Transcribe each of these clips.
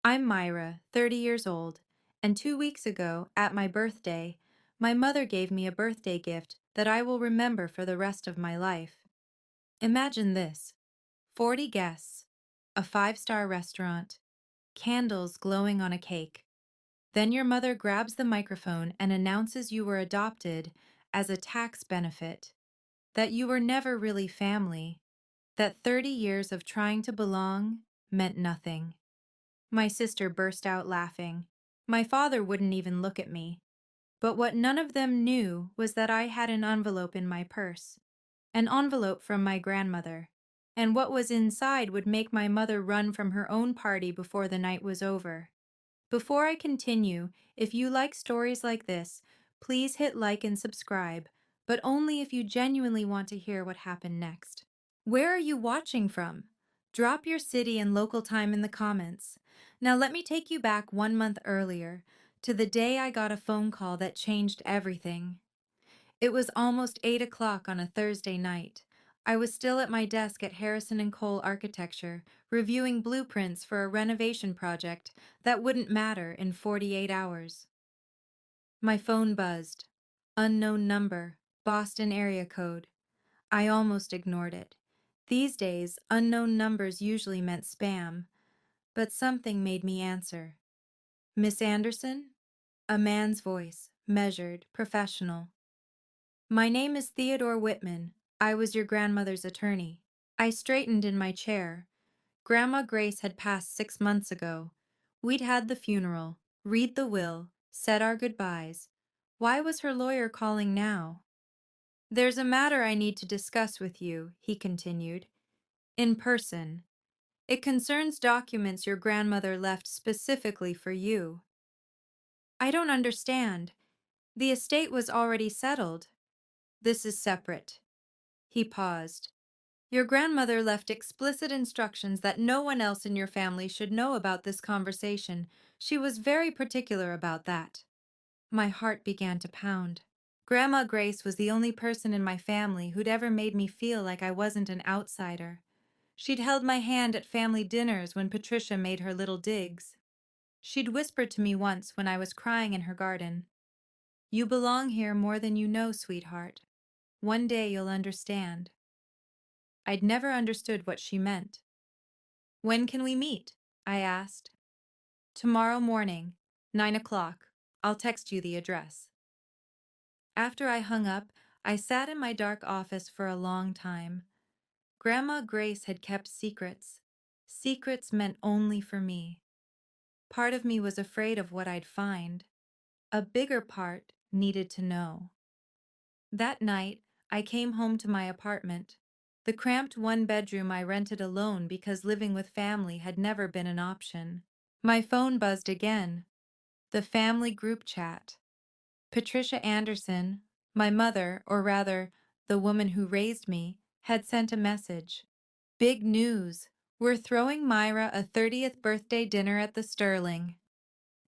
I'm Myra, 30 years old, and 2 weeks ago, at my birthday, my mother gave me a birthday gift that I will remember for the rest of my life. Imagine this: 40 guests, a five-star restaurant, candles glowing on a cake. Then your mother grabs the microphone and announces you were adopted as a tax benefit, that you were never really family, that 30 years of trying to belong meant nothing. My sister burst out laughing. My father wouldn't even look at me. But what none of them knew was that I had an envelope in my purse, an envelope from my grandmother, and what was inside would make my mother run from her own party before the night was over. Before I continue, if you like stories like this, please hit like and subscribe, but only if you genuinely want to hear what happened next. Where are you watching from? Drop your city and local time in the comments. Now let me take you back 1 month earlier, to the day I got a phone call that changed everything. It was almost 8 o'clock on a Thursday night. I was still at my desk at Harrison and Cole Architecture, reviewing blueprints for a renovation project that wouldn't matter in 48 hours. My phone buzzed. Unknown number, Boston area code. I almost ignored it. These days, unknown numbers usually meant spam, but something made me answer. Miss Anderson? A man's voice, measured, professional. My name is Theodore Whitman. I was your grandmother's attorney. I straightened in my chair. Grandma Grace had passed 6 months ago. We'd had the funeral, read the will, said our goodbyes. Why was her lawyer calling now? There's a matter I need to discuss with you, he continued. In person. It concerns documents your grandmother left specifically for you. I don't understand. The estate was already settled. This is separate. He paused. Your grandmother left explicit instructions that no one else in your family should know about this conversation. She was very particular about that. My heart began to pound. Grandma Grace was the only person in my family who'd ever made me feel like I wasn't an outsider. She'd held my hand at family dinners when Patricia made her little digs. She'd whispered to me once when I was crying in her garden, "You belong here more than you know, sweetheart. One day you'll understand." I'd never understood what she meant. When can we meet? I asked. Tomorrow morning, 9 o'clock. I'll text you the address. After I hung up, I sat in my dark office for a long time. Grandma Grace had kept secrets. Secrets meant only for me. Part of me was afraid of what I'd find. A bigger part needed to know. That night, I came home to my apartment, the cramped one-bedroom I rented alone because living with family had never been an option. My phone buzzed again. The family group chat. Patricia Anderson, my mother, or rather, the woman who raised me, had sent a message. Big news. We're throwing Myra a 30th birthday dinner at the Sterling.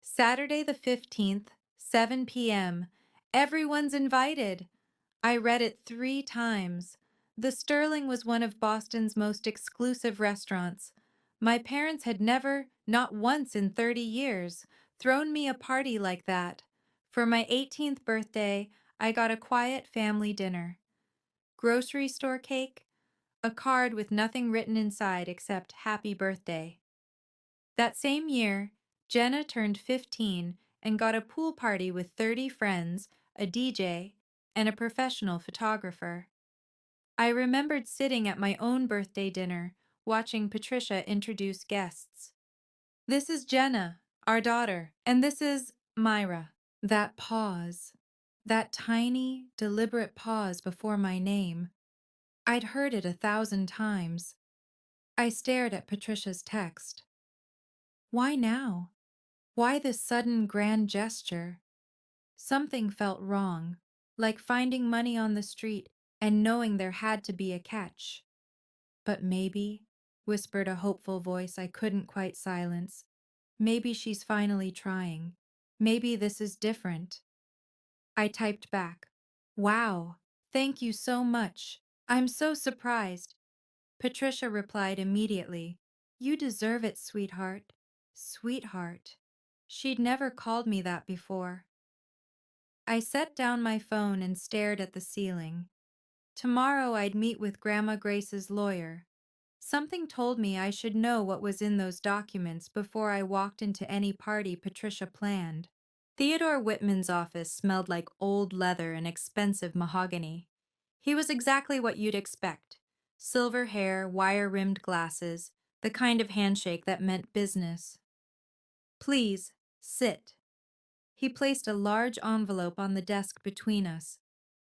Saturday the 15th, 7 p.m. Everyone's invited. I read it 3 times. The Sterling was one of Boston's most exclusive restaurants. My parents had never, not once in 30 years, thrown me a party like that. For my 18th birthday, I got a quiet family dinner. Grocery store cake, a card with nothing written inside except "Happy Birthday." That same year, Jenna turned 15 and got a pool party with 30 friends, a DJ, and a professional photographer. I remembered sitting at my own birthday dinner, watching Patricia introduce guests. This is Jenna, our daughter, and this is Myra. That pause, that tiny, deliberate pause before my name. I'd heard it 1,000 times. I stared at Patricia's text. Why now? Why this sudden grand gesture? Something felt wrong, like finding money on the street and knowing there had to be a catch. But maybe, whispered a hopeful voice I couldn't quite silence, maybe she's finally trying. Maybe this is different. I typed back, "Wow, thank you so much. I'm so surprised." Patricia replied immediately, "You deserve it, sweetheart. Sweetheart. She'd never called me that before. I set down my phone and stared at the ceiling. Tomorrow I'd meet with Grandma Grace's lawyer. Something told me I should know what was in those documents before I walked into any party Patricia planned. Theodore Whitman's office smelled like old leather and expensive mahogany. He was exactly what you'd expect. Silver hair, wire-rimmed glasses, the kind of handshake that meant business. Please, sit. He placed a large envelope on the desk between us.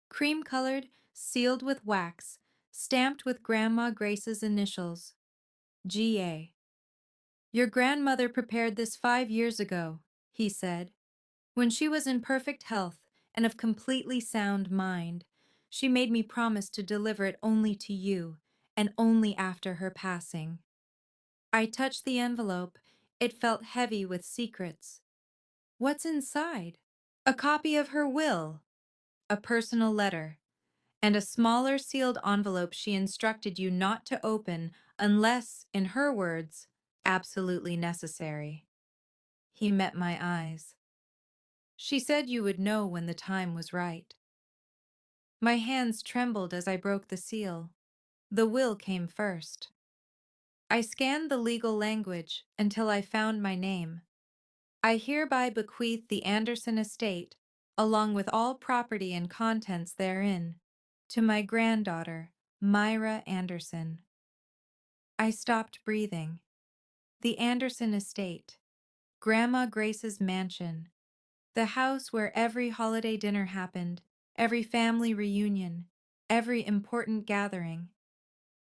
Cream-colored, sealed with wax, stamped with Grandma Grace's initials. G.A. Your grandmother prepared this 5 years ago, he said. When she was in perfect health and of completely sound mind, she made me promise to deliver it only to you, and only after her passing. I touched the envelope. It felt heavy with secrets. What's inside? A copy of her will, a personal letter, and a smaller sealed envelope she instructed you not to open unless, in her words, absolutely necessary. He met my eyes. She said you would know when the time was right. My hands trembled as I broke the seal. The will came first. I scanned the legal language until I found my name. I hereby bequeath the Anderson estate, along with all property and contents therein, to my granddaughter, Myra Anderson. I stopped breathing. The Anderson estate, Grandma Grace's mansion, the house where every holiday dinner happened, every family reunion, every important gathering.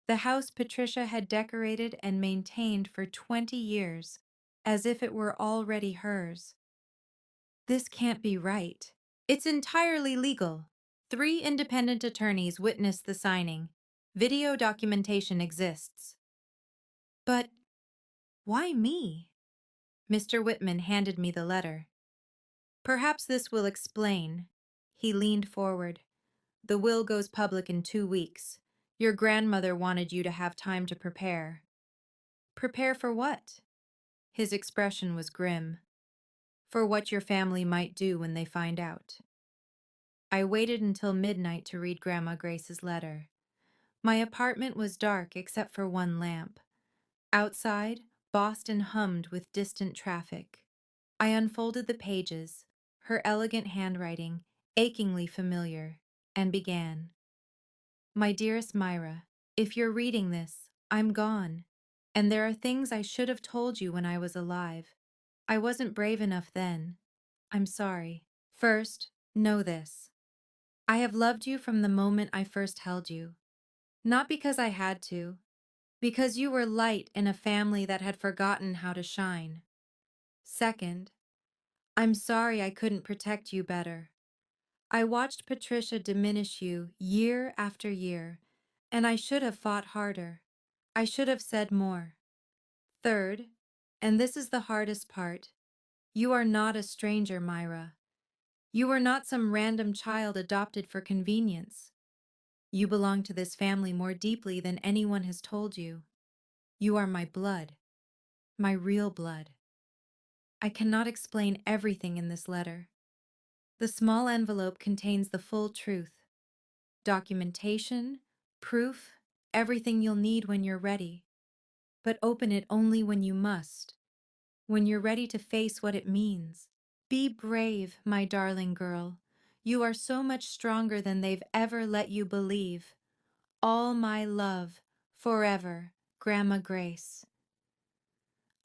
The house Patricia had decorated and maintained for 20 years, as if it were already hers. This can't be right. It's entirely legal. 3 independent attorneys witnessed the signing. Video documentation exists. But why me? Mr. Whitman handed me the letter. Perhaps this will explain. He leaned forward. The will goes public in 2 weeks. Your grandmother wanted you to have time to prepare. Prepare for what? His expression was grim. For what your family might do when they find out. I waited until midnight to read Grandma Grace's letter. My apartment was dark except for one lamp. Outside, Boston hummed with distant traffic. I unfolded the pages, her elegant handwriting, achingly familiar, and began. My dearest Myra, if you're reading this, I'm gone, and there are things I should have told you when I was alive. I wasn't brave enough then. I'm sorry. First, know this. I have loved you from the moment I first held you. Not because I had to, because you were light in a family that had forgotten how to shine. Second, I'm sorry I couldn't protect you better. I watched Patricia diminish you year after year, and I should have fought harder. I should have said more. Third, and this is the hardest part, you are not a stranger, Myra. You are not some random child adopted for convenience. You belong to this family more deeply than anyone has told you. You are my blood, my real blood. I cannot explain everything in this letter. The small envelope contains the full truth. Documentation, proof, everything you'll need when you're ready. But open it only when you must, when you're ready to face what it means. Be brave, my darling girl. You are so much stronger than they've ever let you believe. All my love, forever, Grandma Grace.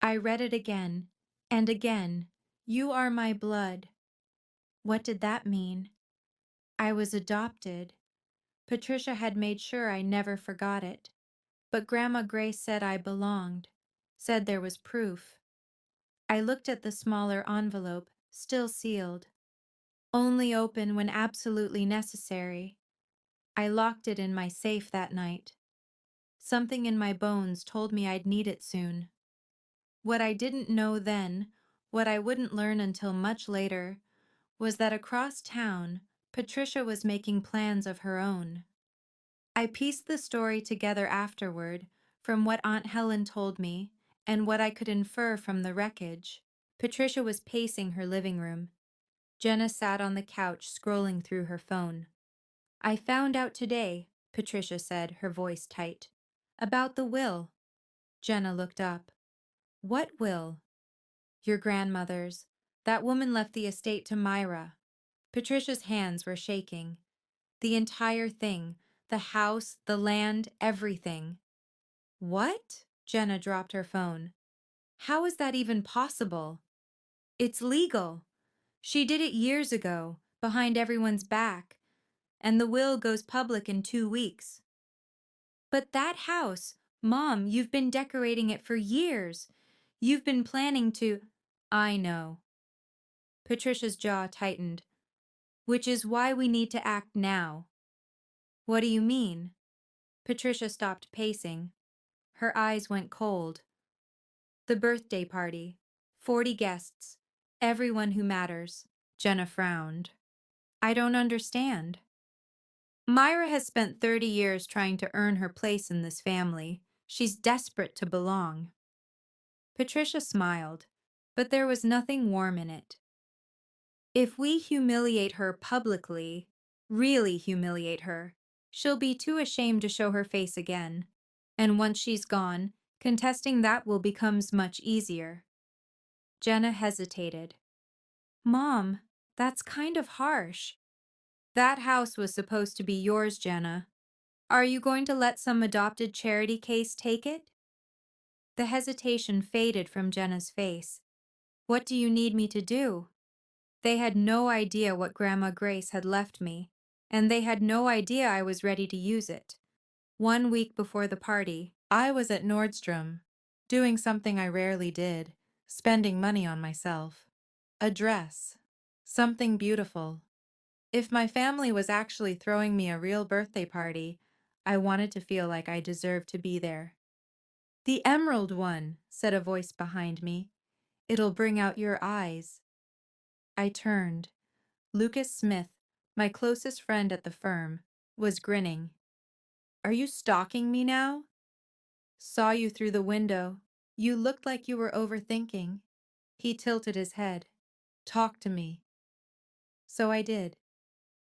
I read it again, and again. You are my blood. What did that mean? I was adopted. Patricia had made sure I never forgot it. But Grandma Grace said I belonged, said there was proof. I looked at the smaller envelope, still sealed. Only open when absolutely necessary. I locked it in my safe that night. Something in my bones told me I'd need it soon. What I didn't know then, what I wouldn't learn until much later, was that across town, Patricia was making plans of her own. I pieced the story together afterward from what Aunt Helen told me and what I could infer from the wreckage. Patricia was pacing her living room. Jenna sat on the couch scrolling through her phone. I found out today, Patricia said, her voice tight. About the will. Jenna looked up. What will? Your grandmother's. That woman left the estate to Myra. Patricia's hands were shaking. The entire thing, the house, the land, everything. What? Jenna dropped her phone. How is that even possible? It's legal. She did it years ago, behind everyone's back, and the will goes public in 2 weeks. But that house, Mom, you've been decorating it for years. You've been planning to... I know. Patricia's jaw tightened. Which is why we need to act now. What do you mean? Patricia stopped pacing. Her eyes went cold. The birthday party. 40 guests. Everyone who matters. Jenna frowned. I don't understand. Myra has spent 30 years trying to earn her place in this family. She's desperate to belong. Patricia smiled, but there was nothing warm in it. If we humiliate her publicly, really humiliate her, she'll be too ashamed to show her face again. And once she's gone, contesting that will become much easier. Jenna hesitated. Mom, that's kind of harsh. That house was supposed to be yours, Jenna. Are you going to let some adopted charity case take it? The hesitation faded from Jenna's face. What do you need me to do? They had no idea what Grandma Grace had left me, and they had no idea I was ready to use it. 1 week before the party, I was at Nordstrom, doing something I rarely did, spending money on myself. A dress. Something beautiful. If my family was actually throwing me a real birthday party, I wanted to feel like I deserved to be there. The emerald one, said a voice behind me. It'll bring out your eyes. I turned. Lucas Smith, my closest friend at the firm, was grinning. Are you stalking me now? Saw you through the window. You looked like you were overthinking. He tilted his head. Talk to me. So I did.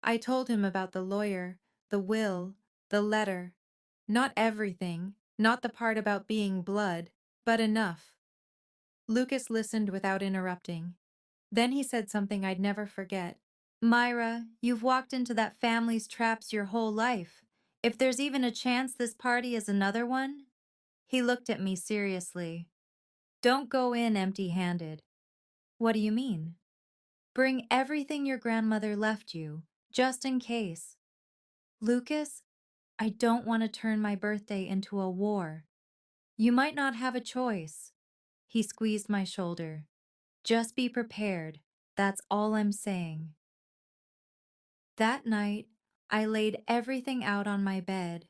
I told him about the lawyer, the will, the letter. Not everything, not the part about being blood, but enough. Lucas listened without interrupting. Then he said something I'd never forget. Myra, you've walked into that family's traps your whole life. If there's even a chance this party is another one? He looked at me seriously. Don't go in empty-handed. What do you mean? Bring everything your grandmother left you, just in case. Lucas, I don't want to turn my birthday into a war. You might not have a choice. He squeezed my shoulder. Just be prepared. That's all I'm saying. That night, I laid everything out on my bed.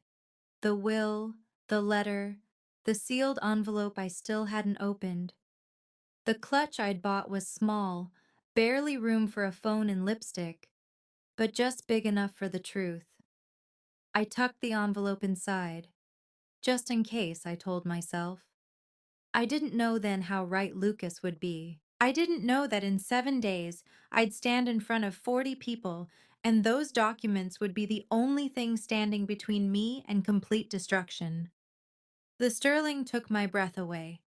The will, the letter, the sealed envelope I still hadn't opened. The clutch I'd bought was small, barely room for a phone and lipstick, but just big enough for the truth. I tucked the envelope inside. Just in case, I told myself. I didn't know then how right Lucas would be. I didn't know that in 7 days, I'd stand in front of 40 people, and those documents would be the only thing standing between me and complete destruction. The sterling took my breath away.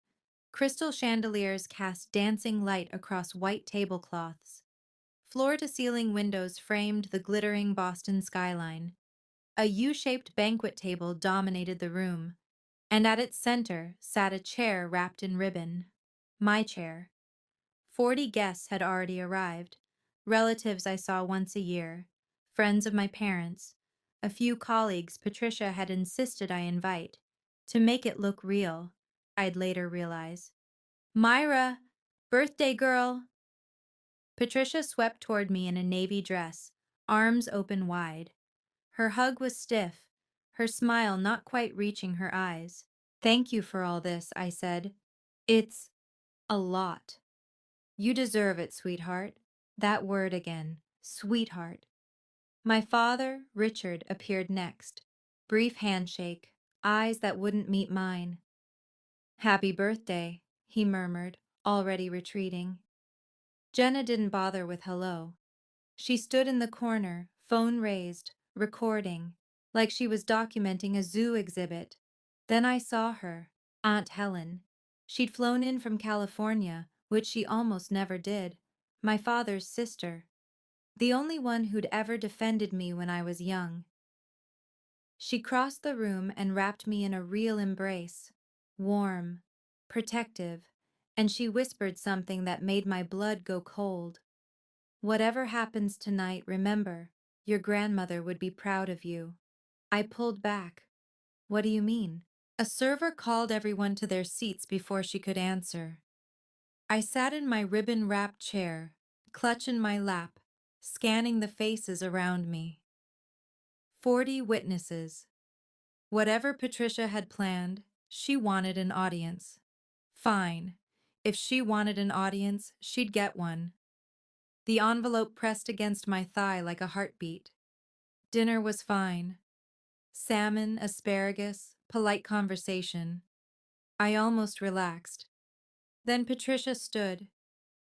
Crystal chandeliers cast dancing light across white tablecloths. Floor-to-ceiling windows framed the glittering Boston skyline. A U-shaped banquet table dominated the room, and at its center sat a chair wrapped in ribbon. My chair. 40 guests had already arrived, relatives I saw once a year, friends of my parents, a few colleagues Patricia had insisted I invite, to make it look real, I'd later realize. Myra! Birthday girl! Patricia swept toward me in a navy dress, arms open wide. Her hug was stiff, her smile not quite reaching her eyes. Thank you for all this, I said. It's a lot. You deserve it, sweetheart. That word again, sweetheart. My father, Richard, appeared next. Brief handshake, eyes that wouldn't meet mine. Happy birthday, he murmured, already retreating. Jenna didn't bother with hello. She stood in the corner, phone raised, recording, like she was documenting a zoo exhibit. Then I saw her, Aunt Helen. She'd flown in from California, which she almost never did. My father's sister. The only one who'd ever defended me when I was young. She crossed the room and wrapped me in a real embrace. Warm, protective, and she whispered something that made my blood go cold. Whatever happens tonight, remember, your grandmother would be proud of you. I pulled back. What do you mean? A server called everyone to their seats before she could answer. I sat in my ribbon-wrapped chair, clutch in my lap, scanning the faces around me. 40 witnesses. Whatever Patricia had planned, she wanted an audience. Fine. If she wanted an audience, she'd get one. The envelope pressed against my thigh like a heartbeat. Dinner was fine. Salmon, asparagus, polite conversation. I almost relaxed. Then Patricia stood.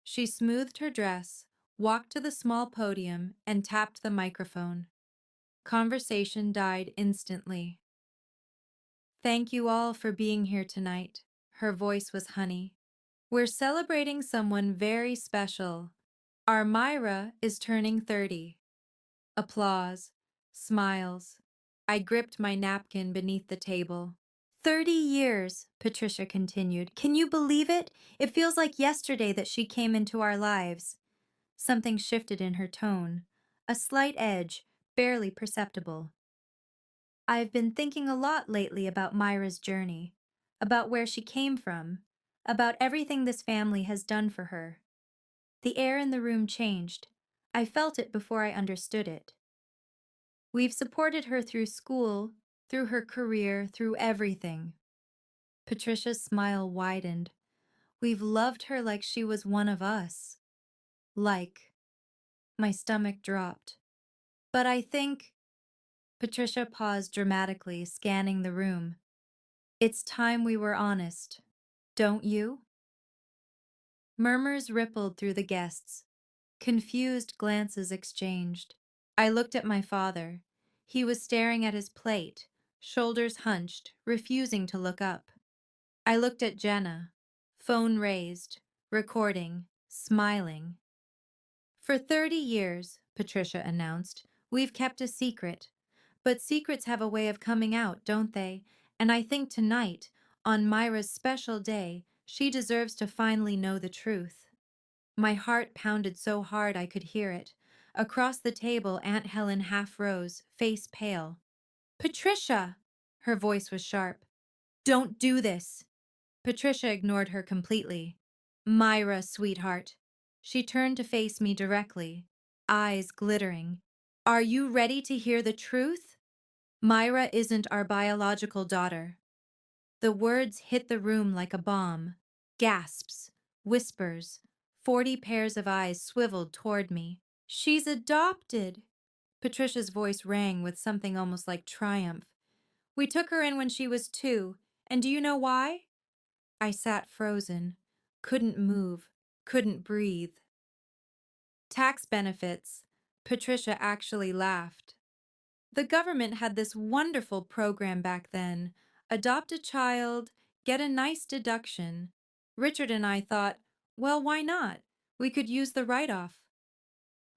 She smoothed her dress, walked to the small podium, and tapped the microphone. Conversation died instantly. Thank you all for being here tonight. Her voice was honey. We're celebrating someone very special. Our Myra is turning 30. Applause. Smiles. I gripped my napkin beneath the table. 30 years, Patricia continued. Can you believe it? It feels like yesterday that she came into our lives. Something shifted in her tone. A slight edge, barely perceptible. I've been thinking a lot lately about Myra's journey, about where she came from, about everything this family has done for her. The air in the room changed. I felt it before I understood it. We've supported her through school, through her career, through everything. Patricia's smile widened. We've loved her like she was one of us. Like. My stomach dropped. But I think. Patricia paused dramatically, scanning the room. It's time we were honest. Don't you? Murmurs rippled through the guests. Confused glances exchanged. I looked at my father. He was staring at his plate, shoulders hunched, refusing to look up. I looked at Jenna, phone raised, recording, smiling. For 30 years, Patricia announced, we've kept a secret. But secrets have a way of coming out, don't they? And I think tonight, on Myra's special day, she deserves to finally know the truth. My heart pounded so hard I could hear it. Across the table, Aunt Helen half rose, face pale. Patricia! Her voice was sharp. Don't do this! Patricia ignored her completely. Myra, sweetheart. She turned to face me directly, eyes glittering. Are you ready to hear the truth? Myra isn't our biological daughter. The words hit the room like a bomb. Gasps, whispers, 40 pairs of eyes swiveled toward me. She's adopted! Patricia's voice rang with something almost like triumph. We took her in when she was 2, and do you know why? I sat frozen, couldn't move, couldn't breathe. Tax benefits. Patricia actually laughed. The government had this wonderful program back then. Adopt a child, get a nice deduction. Richard and I thought, well, why not? We could use the write-off.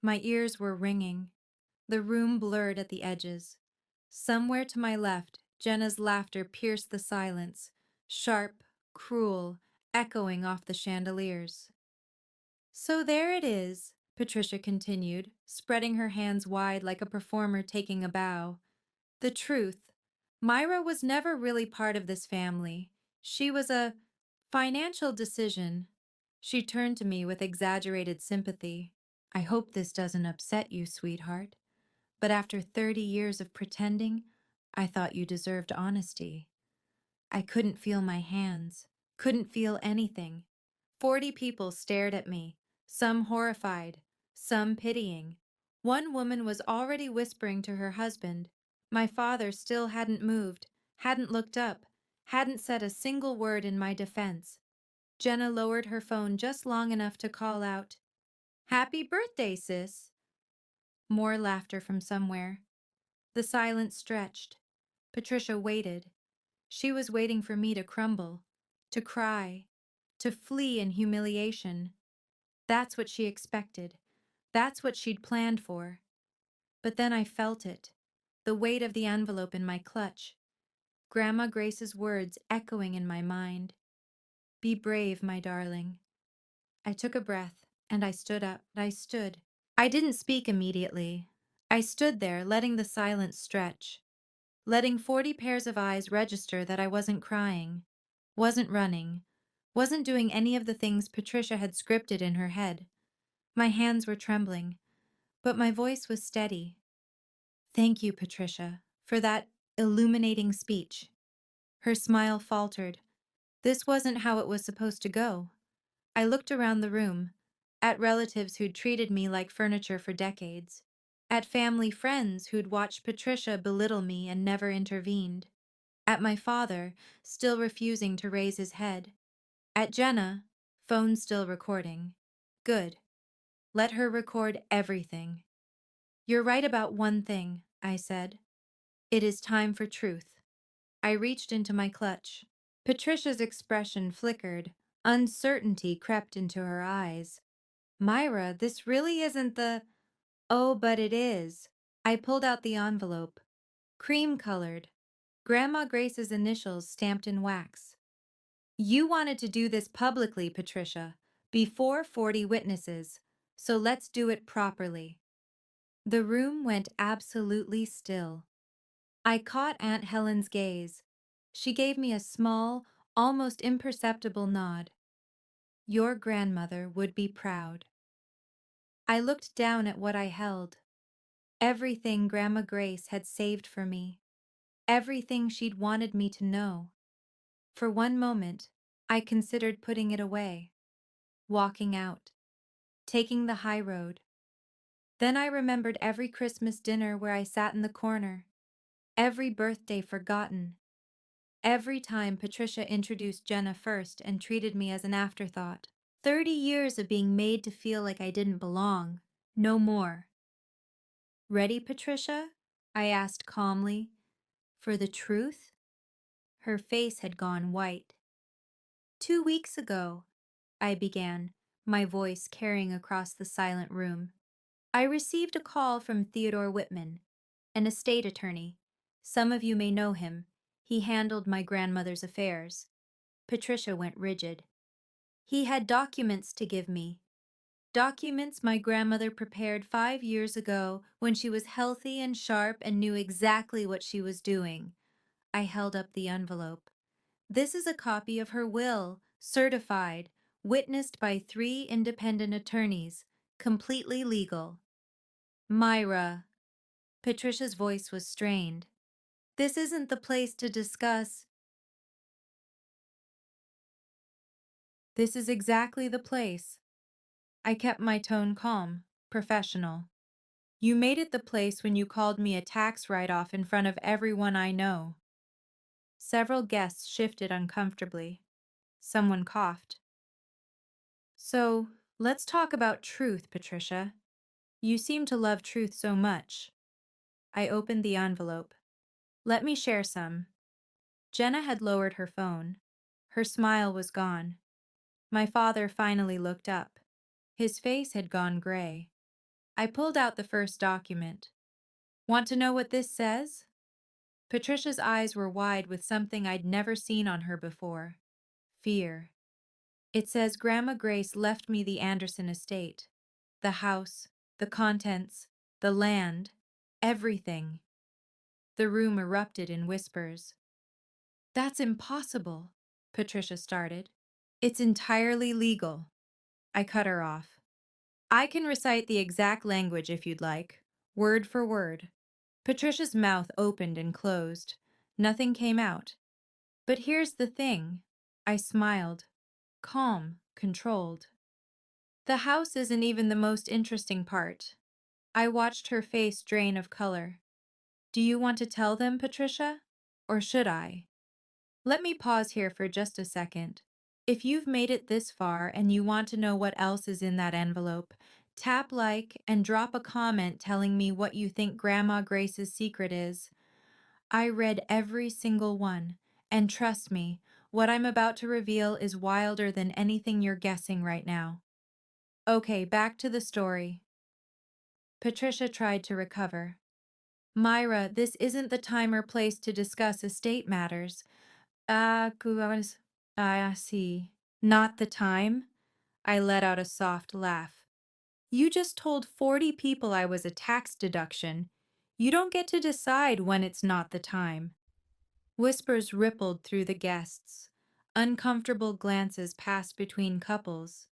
My ears were ringing. The room blurred at the edges. Somewhere to my left, Jenna's laughter pierced the silence, sharp, cruel, echoing off the chandeliers. So there it is, Patricia continued, spreading her hands wide like a performer taking a bow. The truth. Myra was never really part of this family. She was a financial decision. She turned to me with exaggerated sympathy. I hope this doesn't upset you, sweetheart. But after 30 years of pretending, I thought you deserved honesty. I couldn't feel my hands, couldn't feel anything. 40 people stared at me, some horrified, some pitying. One woman was already whispering to her husband. My father still hadn't moved, hadn't looked up, hadn't said a single word in my defense. Jenna lowered her phone just long enough to call out, "Happy birthday, sis!" More laughter from somewhere. The silence stretched. Patricia waited. She was waiting for me to crumble, to cry, to flee in humiliation. That's what she expected. That's what she'd planned for. But then I felt it, the weight of the envelope in my clutch, Grandma Grace's words echoing in my mind. "Be brave, my darling." I took a breath, and I stood up. I stood. I didn't speak immediately. I stood there, letting the silence stretch, letting 40 pairs of eyes register that I wasn't crying, wasn't running, wasn't doing any of the things Patricia had scripted in her head. My hands were trembling, but my voice was steady. "Thank you, Patricia, for that illuminating speech." Her smile faltered. This wasn't how it was supposed to go. I looked around the room, at relatives who'd treated me like furniture for decades, at family friends who'd watched Patricia belittle me and never intervened, at my father, still refusing to raise his head, at Jenna, phone still recording. Good. Let her record everything. "You're right about one thing," I said. "It is time for truth." I reached into my clutch. Patricia's expression flickered. Uncertainty crept into her eyes. "Myra, this really isn't the—" "Oh, but it is." I pulled out the envelope. Cream-colored. Grandma Grace's initials stamped in wax. "You wanted to do this publicly, Patricia, before 40 witnesses, so let's do it properly." The room went absolutely still. I caught Aunt Helen's gaze. She gave me a small, almost imperceptible nod. "Your grandmother would be proud." I looked down at what I held. Everything Grandma Grace had saved for me. Everything she'd wanted me to know. For one moment, I considered putting it away, walking out, taking the high road. Then I remembered every Christmas dinner where I sat in the corner, every birthday forgotten, every time Patricia introduced Jenna first and treated me as an afterthought. 30 years of being made to feel like I didn't belong. No more. "Ready, Patricia?" I asked calmly. "For the truth?" Her face had gone white. "2 weeks ago," I began, my voice carrying across the silent room, "I received a call from Theodore Whitman, an estate attorney. Some of you may know him. He handled my grandmother's affairs." Patricia went rigid. "He had documents to give me. Documents my grandmother prepared 5 years ago when she was healthy and sharp and knew exactly what she was doing." I held up the envelope. "This is a copy of her will, certified, witnessed by 3 independent attorneys, completely legal." "Myra." Patricia's voice was strained. "This isn't the place to discuss—" "This is exactly the place." I kept my tone calm, professional. "You made it the place when you called me a tax write-off in front of everyone I know." Several guests shifted uncomfortably. Someone coughed. "So, let's talk about truth, Patricia. You seem to love truth so much." I opened the envelope. "Let me share some." Jenna had lowered her phone. Her smile was gone. My father finally looked up. His face had gone gray. I pulled out the first document. "Want to know what this says?" Patricia's eyes were wide with something I'd never seen on her before. Fear. "It says Grandma Grace left me the Anderson estate. The house, the contents, the land, everything." The room erupted in whispers. "That's impossible," Patricia started. "It's entirely legal." I cut her off. "I can recite the exact language if you'd like, word for word." Patricia's mouth opened and closed. Nothing came out. "But here's the thing." I smiled. Calm, controlled. "The house isn't even the most interesting part." I watched her face drain of color. "Do you want to tell them, Patricia? Or should I?" Let me pause here for just a second. If you've made it this far and you want to know what else is in that envelope, tap like and drop a comment telling me what you think Grandma Grace's secret is. I read every single one, and trust me, what I'm about to reveal is wilder than anything you're guessing right now. Okay, back to the story. Patricia tried to recover. Myra, this isn't the time or place to discuss estate matters. I see. Not the time? I let out a soft laugh. You just told 40 people I was a tax deduction. You don't get to decide when it's not the time. Whispers rippled through the guests. Uncomfortable glances passed between couples.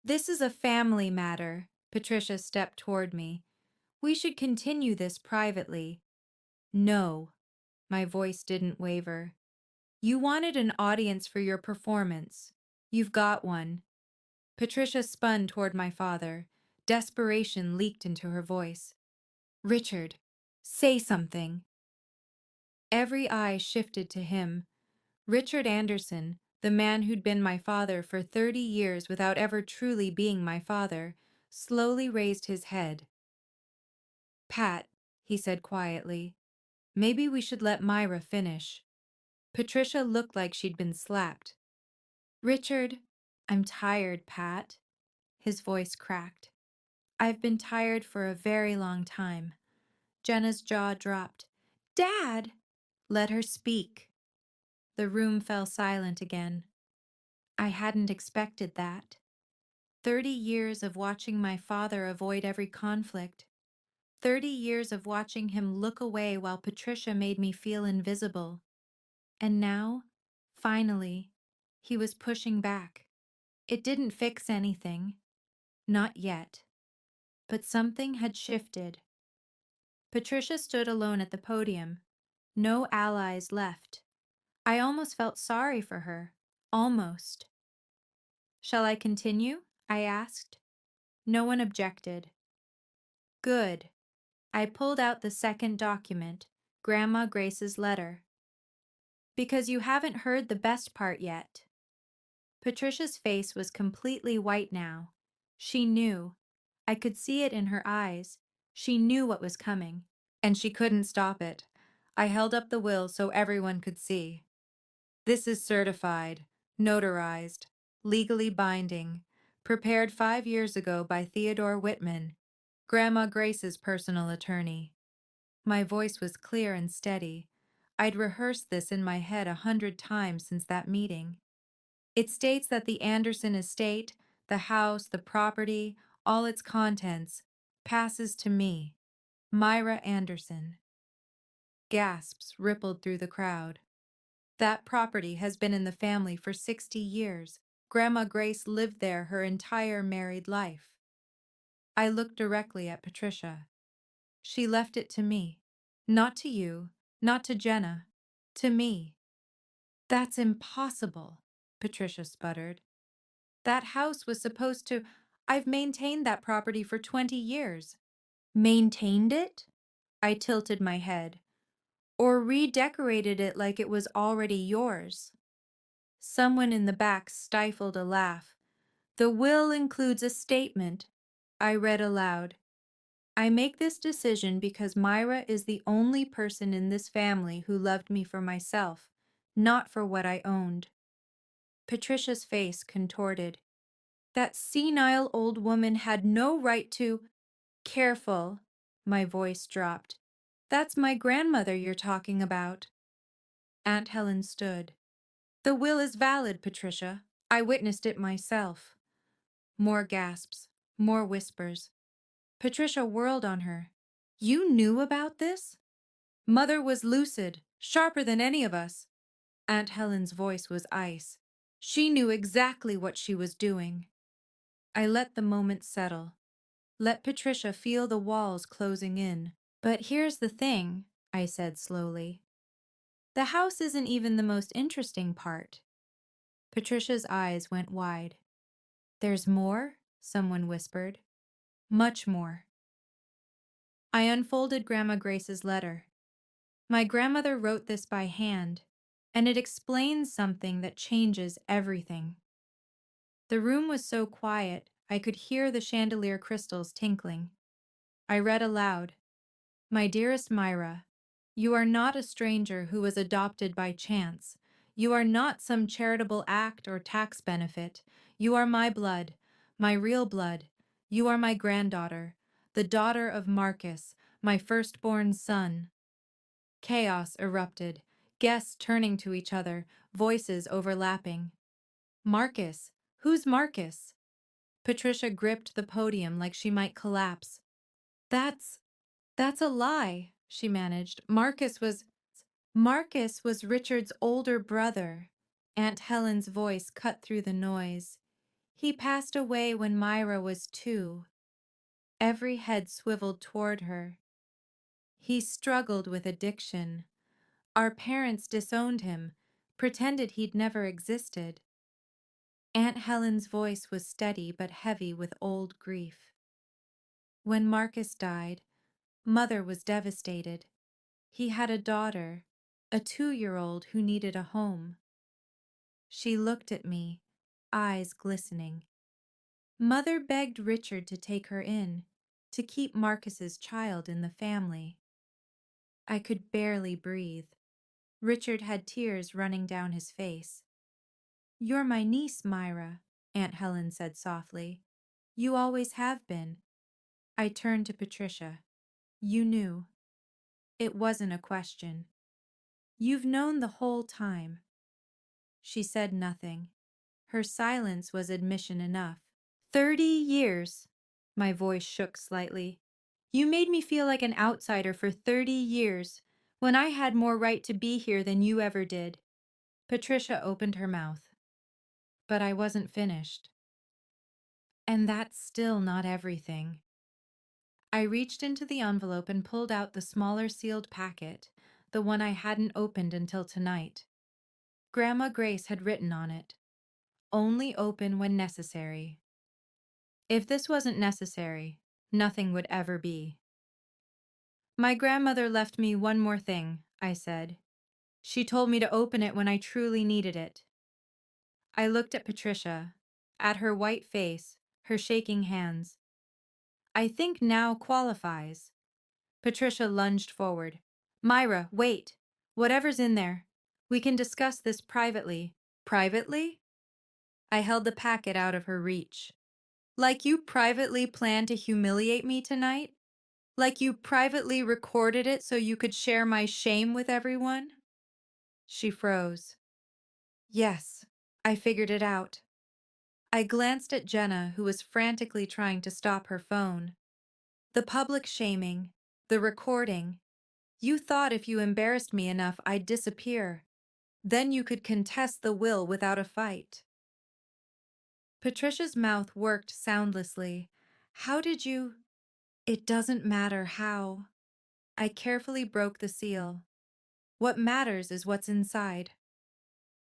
This is a family matter. Patricia stepped toward me. We should continue this privately. No. My voice didn't waver. You wanted an audience for your performance. You've got one. Patricia spun toward my father. Desperation leaked into her voice. Richard, say something. Every eye shifted to him. Richard Anderson, the man who'd been my father for 30 years without ever truly being my father, slowly raised his head. Pat, he said quietly, maybe we should let Myra finish. Patricia looked like she'd been slapped. Richard, I'm tired, Pat. His voice cracked. I've been tired for a very long time. Jenna's jaw dropped. Dad! Let her speak. The room fell silent again. I hadn't expected that. 30 years of watching my father avoid every conflict. 30 years of watching him look away while Patricia made me feel invisible. And now, finally, he was pushing back. It didn't fix anything. Not yet. But something had shifted. Patricia stood alone at the podium. No allies left. I almost felt sorry for her. Almost. Shall I continue? I asked. No one objected. Good. I pulled out the second document, Grandma Grace's letter. Because you haven't heard the best part yet. Patricia's face was completely white now. She knew. I could see it in her eyes. She knew what was coming, and she couldn't stop it. I held up the will so everyone could see. This is certified, notarized, legally binding, prepared 5 years ago by Theodore Whitman, Grandma Grace's personal attorney. My voice was clear and steady. I'd rehearsed this in my head 100 times since that meeting. It states that the Anderson estate, the house, the property, all its contents, passes to me, Myra Anderson. Gasps rippled through the crowd. That property has been in the family for 60 years. Grandma Grace lived there her entire married life. I looked directly at Patricia. She left it to me. Not to you, not to Jenna, to me. That's impossible, Patricia sputtered. That house was supposed to... I've maintained that property for 20 years. Maintained it? I tilted my head. Or redecorated it like it was already yours. Someone in the back stifled a laugh. The will includes a statement. I read aloud. I make this decision because Myra is the only person in this family who loved me for myself, not for what I owned. Patricia's face contorted. That senile old woman had no right to... Careful. My voice dropped. That's my grandmother you're talking about. Aunt Helen stood. The will is valid, Patricia. I witnessed it myself. More gasps, more whispers. Patricia whirled on her. You knew about this? Mother was lucid, sharper than any of us. Aunt Helen's voice was ice. She knew exactly what she was doing. I let the moment settle. Let Patricia feel the walls closing in. But here's the thing, I said slowly. The house isn't even the most interesting part. Patricia's eyes went wide. There's more? Someone whispered. Much more. I unfolded Grandma Grace's letter. My grandmother wrote this by hand. and it explains something that changes everything. The room was so quiet, I could hear the chandelier crystals tinkling. I read aloud, "My dearest Myra, you are not a stranger who was adopted by chance. You are not some charitable act or tax benefit. You are my blood, my real blood. You are my granddaughter, the daughter of Marcus, my firstborn son." Chaos erupted, guests turning to each other, voices overlapping. "Marcus? Who's Marcus?" Patricia gripped the podium like she might collapse. That's that's a lie, she managed. Marcus was Richard's older brother. Aunt Helen's voice cut through the noise. He passed away when Myra was 2. Every head swiveled toward her. He struggled with addiction. Our parents disowned him, pretended he'd never existed. Aunt Helen's voice was steady but heavy with old grief. When Marcus died, Mother was devastated. He had a daughter, a 2-year-old who needed a home. She looked at me, eyes glistening. Mother begged Richard to take her in, to keep Marcus's child in the family. I could barely breathe. Richard had tears running down his face. "You're my niece, Myra," Aunt Helen said softly. "You always have been." I turned to Patricia. "You knew." It wasn't a question. "You've known the whole time." She said nothing. Her silence was admission enough. 30 years. My voice shook slightly. You made me feel like an outsider for 30 years, when I had more right to be here than you ever did. Patricia opened her mouth. But I wasn't finished. And that's still not everything. I reached into the envelope and pulled out the smaller sealed packet, the one I hadn't opened until tonight. Grandma Grace had written on it, "Only open when necessary." If this wasn't necessary, nothing would ever be. "My grandmother left me one more thing," I said. "She told me to open it when I truly needed it." I looked at Patricia, at her white face, her shaking hands. "I think now qualifies." Patricia lunged forward. "Myra, wait. Whatever's in there. We can discuss this privately." "Privately?" I held the packet out of her reach. "Like you privately planned to humiliate me tonight? Like you privately recorded it so you could share my shame with everyone?" She froze. "Yes, I figured it out." I glanced at Jenna, who was frantically trying to stop her phone. "The public shaming, the recording. You thought if you embarrassed me enough, I'd disappear. Then you could contest the will without a fight." Patricia's mouth worked soundlessly. "How did you—" "It doesn't matter how." I carefully broke the seal. "What matters is what's inside."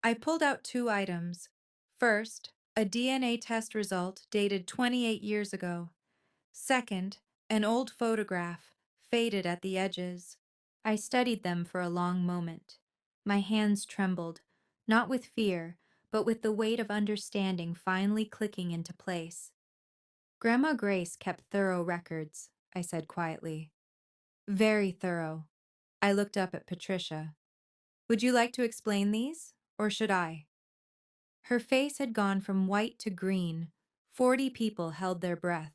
I pulled out 2 items. First, a DNA test result dated 28 years ago. Second, an old photograph, faded at the edges. I studied them for a long moment. My hands trembled, not with fear, but with the weight of understanding finally clicking into place. "Grandma Grace kept thorough records," I said quietly. "Very thorough." I looked up at Patricia. "Would you like to explain these, or should I?" Her face had gone from white to green. 40 people held their breath.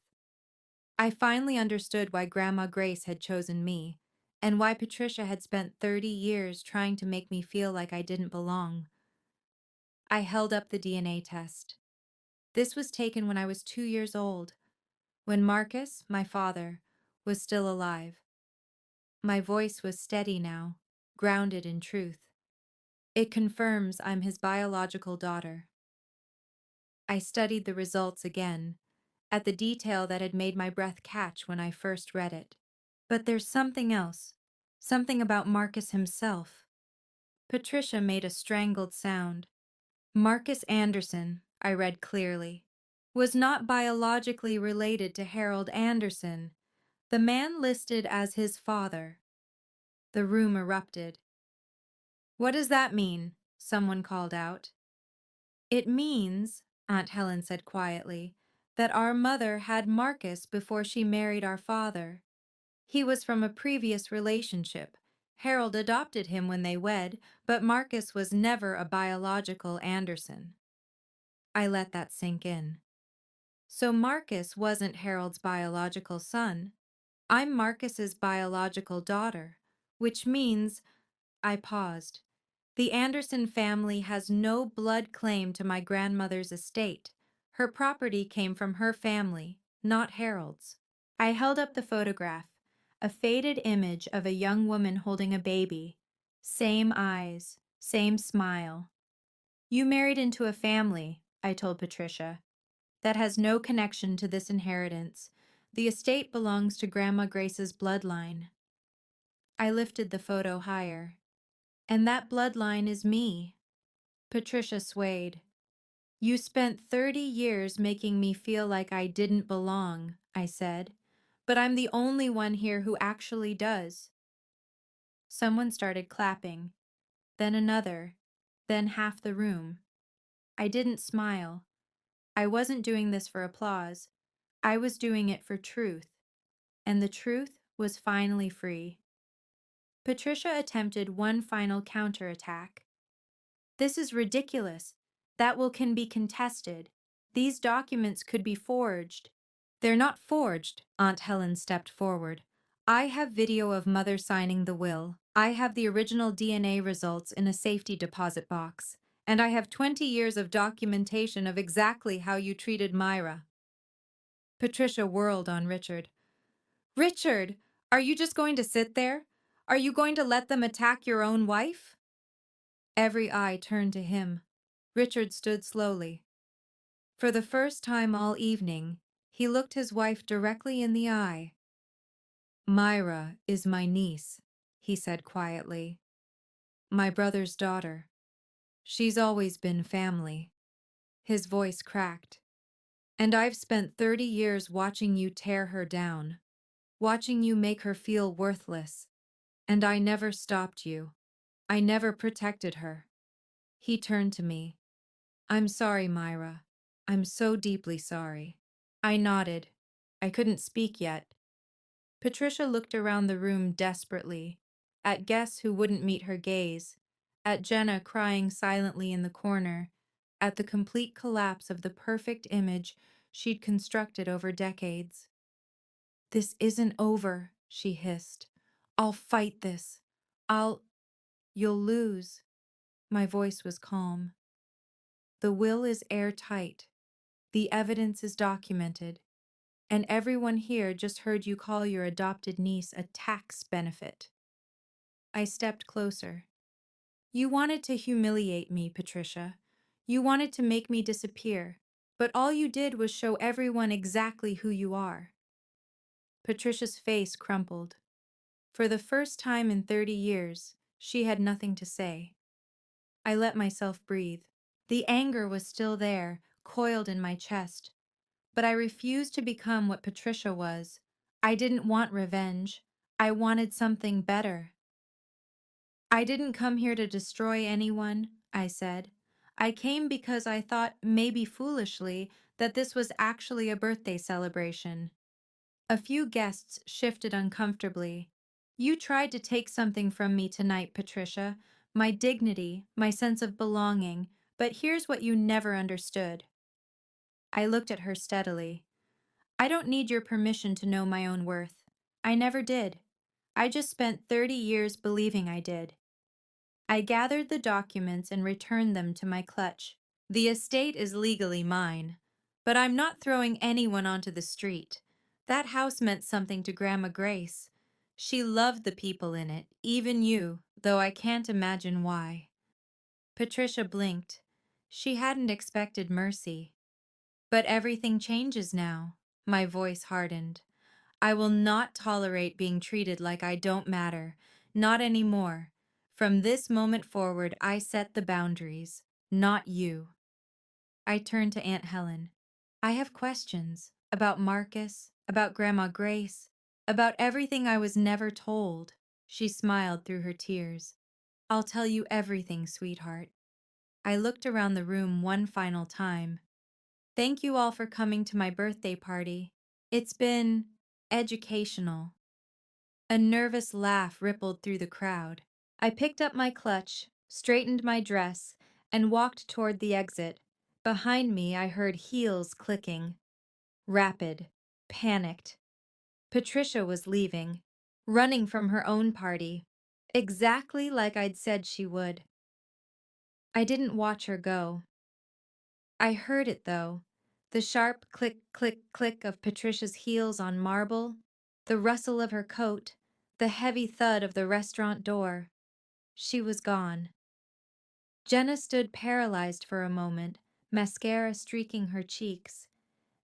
I finally understood why Grandma Grace had chosen me, and why Patricia had spent 30 years trying to make me feel like I didn't belong. I held up the DNA test. This was taken when I was 2 years old, when Marcus, my father, was still alive. My voice was steady now, grounded in truth. It confirms I'm his biological daughter. I studied the results again, at the detail that had made my breath catch when I first read it. But there's something else, something about Marcus himself. Patricia made a strangled sound. "Marcus Anderson," I read clearly, "was not biologically related to Harold Anderson, the man listed as his father." The room erupted. What does that mean? Someone called out. It means, Aunt Helen said quietly, that our mother had Marcus before she married our father. He was from a previous relationship. Harold adopted him when they wed, but Marcus was never a biological Anderson. I let that sink in. So Marcus wasn't Harold's biological son. I'm Marcus's biological daughter, which means I paused. The Anderson family has no blood claim to my grandmother's estate. Her property came from her family, not Harold's. I held up the photograph, a faded image of a young woman holding a baby. Same eyes, same smile. You married into a family, I told Patricia, that has no connection to this inheritance. The estate belongs to Grandma Grace's bloodline. I lifted the photo higher. And that bloodline is me. Patricia swayed. You spent 30 years making me feel like I didn't belong, I said. But I'm the only one here who actually does. Someone started clapping, then another, then half the room. I didn't smile. I wasn't doing this for applause. I was doing it for truth. And the truth was finally free. Patricia attempted one final counterattack. This is ridiculous. That will can be contested. These documents could be forged. They're not forged, Aunt Helen stepped forward. I have video of Mother signing the will. I have the original DNA results in a safety deposit box. And I have 20 years of documentation of exactly how you treated Myra. Patricia whirled on Richard. Richard, are you just going to sit there? Are you going to let them attack your own wife? Every eye turned to him. Richard stood slowly. For the first time all evening, he looked his wife directly in the eye. Myra is my niece, he said quietly. My brother's daughter. She's always been family. His voice cracked. And I've spent 30 years watching you tear her down, watching you make her feel worthless. And I never stopped you. I never protected her. He turned to me. I'm sorry, Myra. I'm so deeply sorry. I nodded. I couldn't speak yet. Patricia looked around the room desperately, at guests who wouldn't meet her gaze, at Jenna crying silently in the corner, at the complete collapse of the perfect image she'd constructed over decades. This isn't over, she hissed. I'll fight this. You'll lose. My voice was calm. The will is airtight. The evidence is documented. And everyone here just heard you call your adopted niece a tax benefit. I stepped closer. You wanted to humiliate me, Patricia. You wanted to make me disappear. But all you did was show everyone exactly who you are. Patricia's face crumpled. For the first time in 30 years, she had nothing to say. I let myself breathe. The anger was still there, coiled in my chest. But I refused to become what Patricia was. I didn't want revenge. I wanted something better. I didn't come here to destroy anyone, I said. I came because I thought, maybe foolishly, that this was actually a birthday celebration. A few guests shifted uncomfortably. You tried to take something from me tonight, Patricia. My dignity, my sense of belonging. But here's what you never understood. I looked at her steadily. I don't need your permission to know my own worth. I never did. I just spent 30 years believing I did. I gathered the documents and returned them to my clutch. The estate is legally mine, but I'm not throwing anyone onto the street. That house meant something to Grandma Grace. She loved the people in it, even you, though I can't imagine why. Patricia blinked. She hadn't expected mercy. But everything changes now. My voice hardened. I will not tolerate being treated like I don't matter. Not anymore. From this moment forward, I set the boundaries, not you. I turned to Aunt Helen. I have questions about Marcus, about Grandma Grace, about everything I was never told. She smiled through her tears. I'll tell you everything, sweetheart. I looked around the room one final time. Thank you all for coming to my birthday party. It's been educational. A nervous laugh rippled through the crowd. I picked up my clutch, straightened my dress, and walked toward the exit. Behind me, I heard heels clicking. Rapid, panicked. Patricia was leaving, running from her own party, exactly like I'd said she would. I didn't watch her go. I heard it, though. The sharp click, click, click of Patricia's heels on marble, the rustle of her coat, the heavy thud of the restaurant door. She was gone. Jenna stood paralyzed for a moment, mascara streaking her cheeks.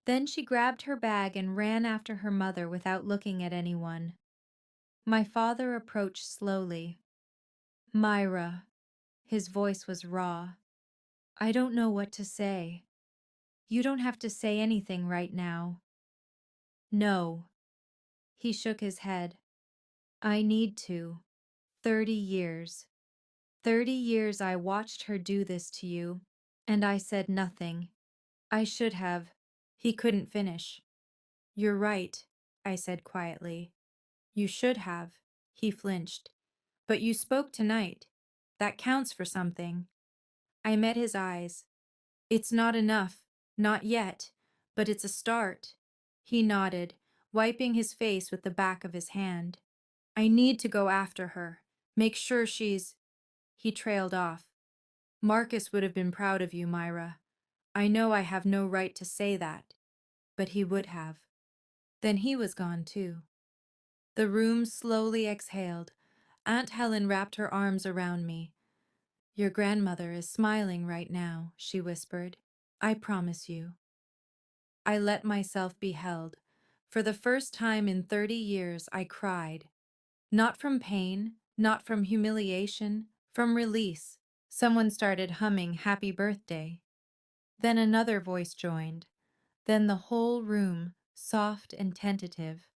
Then she grabbed her bag and ran after her mother without looking at anyone. My father approached slowly. Myra. His voice was raw. I don't know what to say. You don't have to say anything right now. No. He shook his head. I need to. 30 years. 30 years I watched her do this to you, and I said nothing. I should have. He couldn't finish. You're right, I said quietly. You should have. He flinched. But you spoke tonight. That counts for something. I met his eyes. It's not enough. Not yet. But it's a start. He nodded, wiping his face with the back of his hand. I need to go after her. Make sure she's... He trailed off. Marcus would have been proud of you, Myra. I know I have no right to say that, but he would have. Then he was gone too. The room slowly exhaled. Aunt Helen wrapped her arms around me. Your grandmother is smiling right now, she whispered. I promise you. I let myself be held. For the first time in 30 years, I cried. Not from pain, not from humiliation, from release. Someone started humming Happy Birthday. Then another voice joined. Then the whole room, soft and tentative.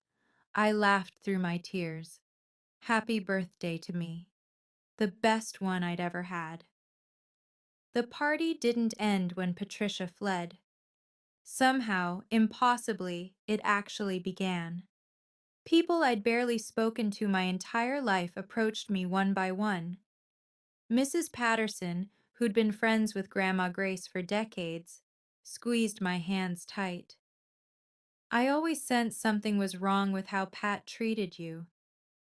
I laughed through my tears. Happy birthday to me. The best one I'd ever had. The party didn't end when Patricia fled. Somehow, impossibly, it actually began. People I'd barely spoken to my entire life approached me one by one. Mrs. Patterson, who'd been friends with Grandma Grace for decades, squeezed my hands tight. I always sensed something was wrong with how Pat treated you.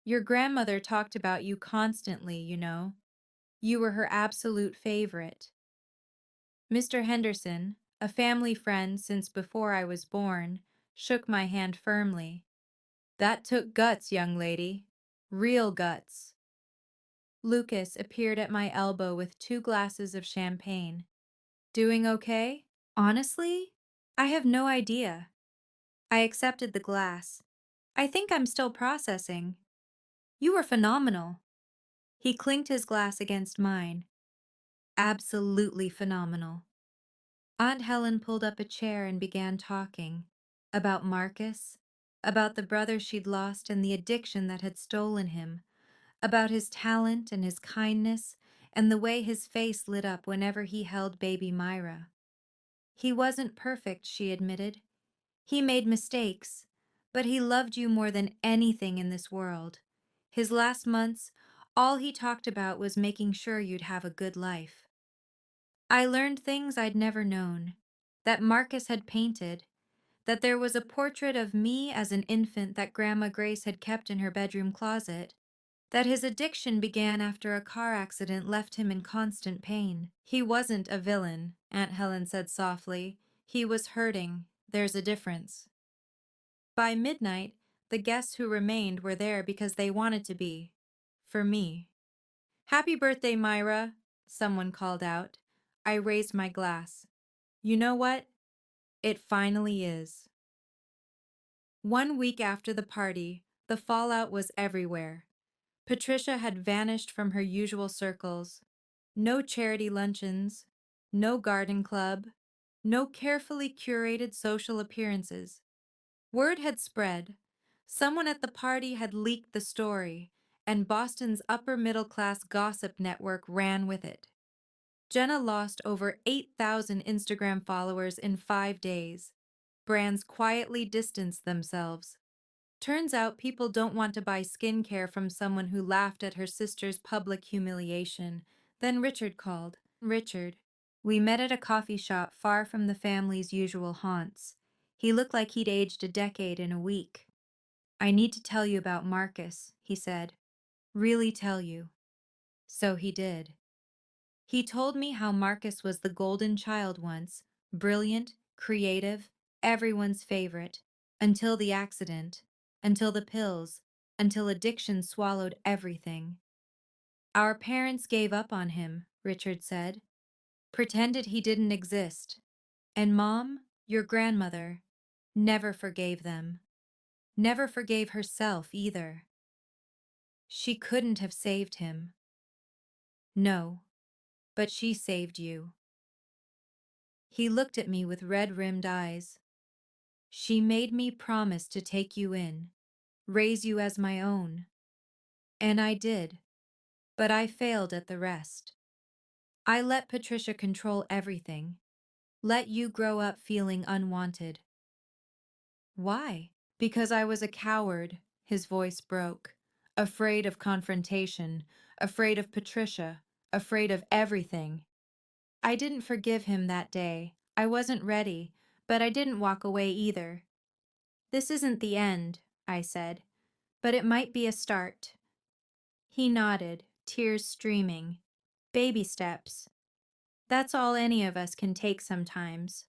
Your grandmother talked about you constantly, you know. You were her absolute favorite. Mr. Henderson, a family friend since before I was born, shook my hand firmly. That took guts, young lady. Real guts. Lucas appeared at my elbow with 2 glasses of champagne. Doing okay? Honestly, I have no idea. I accepted the glass. I think I'm still processing. You were phenomenal. He clinked his glass against mine. Absolutely phenomenal. Aunt Helen pulled up a chair and began talking. About Marcus, about the brother she'd lost and the addiction that had stolen him, about his talent and his kindness and the way his face lit up whenever he held baby Myra. He wasn't perfect, she admitted. He made mistakes, but he loved you more than anything in this world. His last months, all he talked about was making sure you'd have a good life. I learned things I'd never known, that Marcus had painted, that there was a portrait of me as an infant that Grandma Grace had kept in her bedroom closet, that his addiction began after a car accident left him in constant pain. He wasn't a villain, Aunt Helen said softly. He was hurting. There's a difference. By midnight, the guests who remained were there because they wanted to be. For me. Happy birthday, Myra, someone called out. I raised my glass. You know what? It finally is. 1 week after the party, the fallout was everywhere. Patricia had vanished from her usual circles. No charity luncheons, no garden club, no carefully curated social appearances. Word had spread. Someone at the party had leaked the story, and Boston's upper-middle-class gossip network ran with it. Jenna lost over 8,000 Instagram followers in 5 days. Brands quietly distanced themselves. Turns out people don't want to buy skincare from someone who laughed at her sister's public humiliation. Then Richard called. Richard. We met at a coffee shop far from the family's usual haunts. He looked like he'd aged a decade in a week. I need to tell you about Marcus, he said. Really tell you. So he did. He told me how Marcus was the golden child once, brilliant, creative, everyone's favorite, until the accident, until the pills, until addiction swallowed everything. Our parents gave up on him, Richard said, pretended he didn't exist. And Mom, your grandmother, never forgave them. Never forgave herself either. She couldn't have saved him. No, but she saved you. He looked at me with red-rimmed eyes. She made me promise to take you in, raise you as my own. And I did, but I failed at the rest. I let Patricia control everything, let you grow up feeling unwanted. Why? Because I was a coward, his voice broke, afraid of confrontation, afraid of Patricia, afraid of everything. I didn't forgive him that day. I wasn't ready, but I didn't walk away either. This isn't the end, I said, but it might be a start. He nodded, tears streaming. Baby steps. That's all any of us can take sometimes.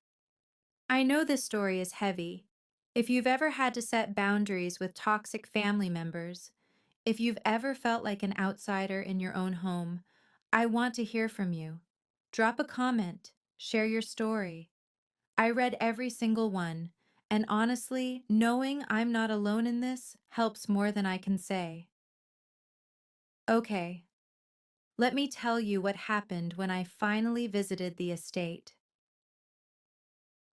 I know this story is heavy. If you've ever had to set boundaries with toxic family members, if you've ever felt like an outsider in your own home, I want to hear from you. Drop a comment, share your story. I read every single one, and honestly, knowing I'm not alone in this helps more than I can say. Okay, let me tell you what happened when I finally visited the estate.